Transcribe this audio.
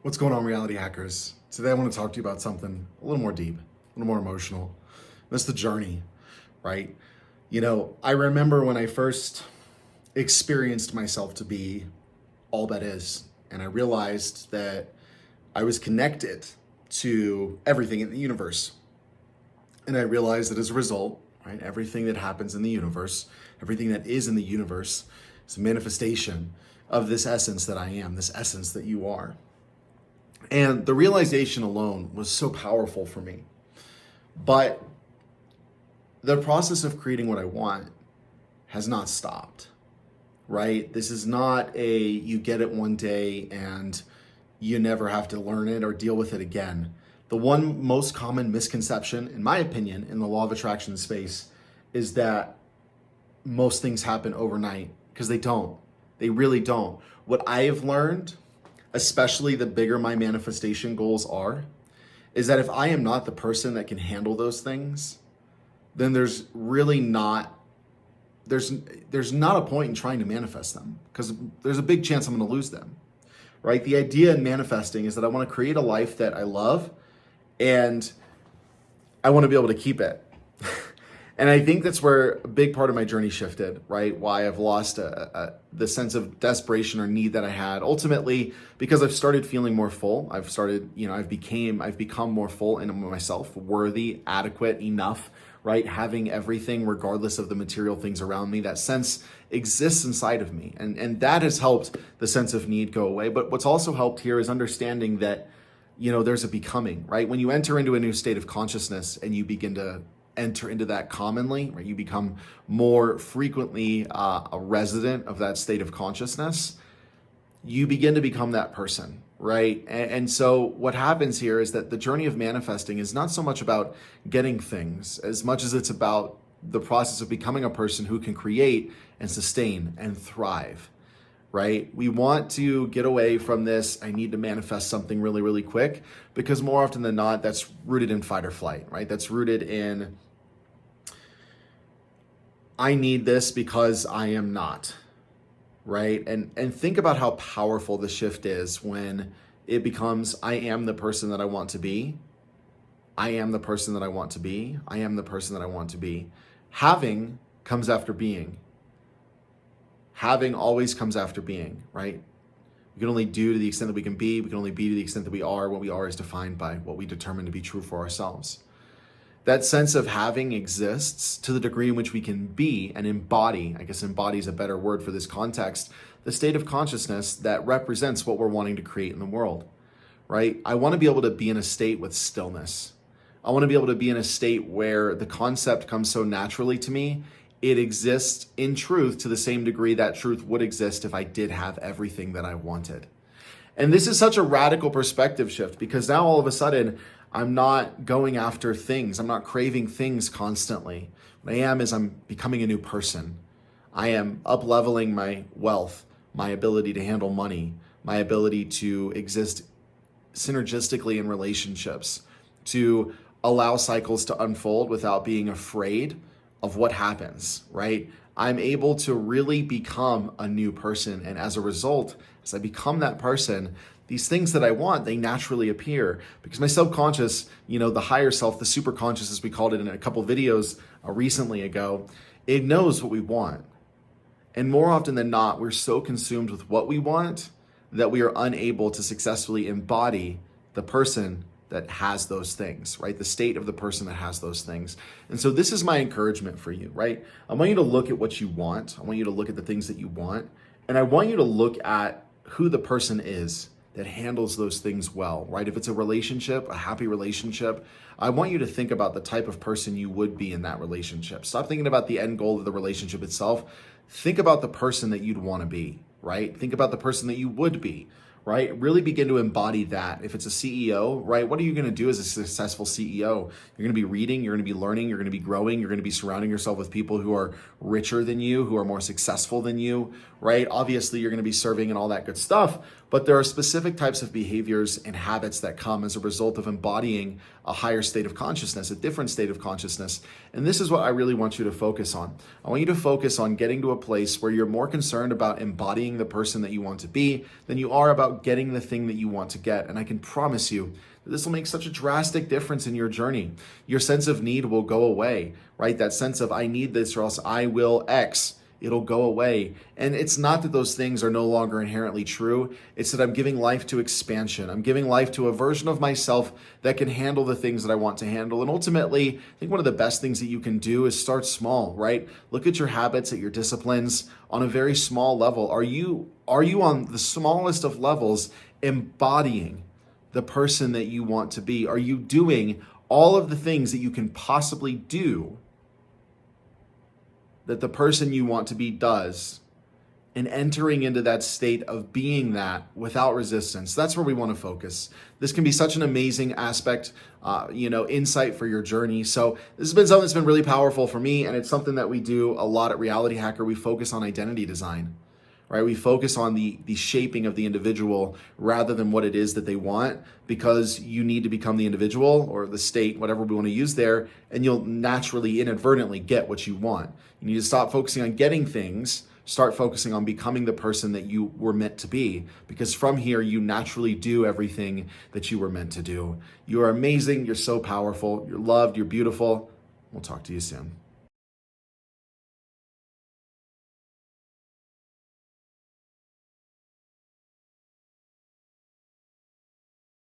What's going on, reality hackers? Today I want to talk to you about something a little more deep, a little more emotional. That's the journey, right? I remember when I first experienced myself to be all that is, and I realized that I was connected to everything in the universe. And I realized that as a result, right, everything that happens in the universe, everything that is in the universe, is a manifestation of this essence that I am, this essence that you are. And the realization alone was so powerful for me. But the process of creating what I want has not stopped, right? This is not you get it one day and you never have to learn it or deal with it again. The one most common misconception, in my opinion, in the law of attraction space is that most things happen overnight, because they don't. They really don't. What I have learned, especially the bigger my manifestation goals are, is that if I am not the person that can handle those things, then there's not a point in trying to manifest them, because there's a big chance I'm going to lose them, right? The idea in manifesting is that I want to create a life that I love and I want to be able to keep it. And I think that's where a big part of my journey shifted, right? Why I've lost the sense of desperation or need that I had. Ultimately, because I've started feeling more full. I've become more full in myself, worthy, adequate, enough, right? Having everything regardless of the material things around me. That sense exists inside of me. And that has helped the sense of need go away. But what's also helped here is understanding that, there's a becoming, right? When you enter into a new state of consciousness and you begin to enter into that commonly, right? You become more frequently a resident of that state of consciousness. You begin to become that person, right? And so what happens here is that the journey of manifesting is not so much about getting things as much as it's about the process of becoming a person who can create and sustain and thrive, right? We want to get away from this, I need to manifest something really, really quick, because more often than not, that's rooted in fight or flight, right? That's rooted in I need this because I am not, right? And think about how powerful the shift is when it becomes, I am the person that I want to be. I am the person that I want to be. I am the person that I want to be. Having comes after being. Having always comes after being, right? We can only do to the extent that we can be. We can only be to the extent that we are. What we are is defined by what we determine to be true for ourselves. That sense of having exists to the degree in which we can be and embody, I guess embody is a better word for this context, the state of consciousness that represents what we're wanting to create in the world, right? I want to be able to be in a state with stillness. I want to be able to be in a state where the concept comes so naturally to me, it exists in truth to the same degree that truth would exist if I did have everything that I wanted. And this is such a radical perspective shift, because now all of a sudden, I'm not going after things. I'm not craving things constantly. What I am is I'm becoming a new person. I am up-leveling my wealth, my ability to handle money, my ability to exist synergistically in relationships, to allow cycles to unfold without being afraid of what happens, right? I'm able to really become a new person. And as a result, as I become that person, these things that I want, they naturally appear, because my subconscious, the higher self, the superconscious, as we called it in a couple videos recently ago, it knows what we want. And more often than not, we're so consumed with what we want that we are unable to successfully embody the person that has those things, right? The state of the person that has those things. And so this is my encouragement for you, right? I want you to look at what you want. I want you to look at the things that you want. And I want you to look at who the person is that handles those things well, right? If it's a relationship, a happy relationship, I want you to think about the type of person you would be in that relationship. Stop thinking about the end goal of the relationship itself. Think about the person that you'd want to be, right? Think about the person that you would be, right? Really begin to embody that. If it's a CEO, right? What are you going to do as a successful CEO? You're going to be reading, you're going to be learning, you're going to be growing, you're going to be surrounding yourself with people who are richer than you, who are more successful than you, right? Obviously, you're going to be serving and all that good stuff, but there are specific types of behaviors and habits that come as a result of embodying a higher state of consciousness, a different state of consciousness. And this is what I really want you to focus on. I want you to focus on getting to a place where you're more concerned about embodying the person that you want to be than you are about getting the thing that you want to get. And I can promise you that this will make such a drastic difference in your journey. Your sense of need will go away, right? That sense of I need this or else I will X. It'll go away. And it's not that those things are no longer inherently true. It's that I'm giving life to expansion. I'm giving life to a version of myself that can handle the things that I want to handle. And ultimately, I think one of the best things that you can do is start small, right? Look at your habits, at your disciplines on a very small level. Are you on the smallest of levels embodying the person that you want to be? Are you doing all of the things that you can possibly do that the person you want to be does, and entering into that state of being that without resistance? That's where we want to focus. This can be such an amazing aspect, insight for your journey. So this has been something that's been really powerful for me, and it's something that we do a lot at Reality Hacker. We focus on identity design, right? We focus on the shaping of the individual rather than what it is that they want, because you need to become the individual or the state, whatever we want to use there, and you'll naturally, inadvertently get what you want. You need to stop focusing on getting things, start focusing on becoming the person that you were meant to be, because from here, you naturally do everything that you were meant to do. You are amazing. You're so powerful. You're loved. You're beautiful. We'll talk to you soon.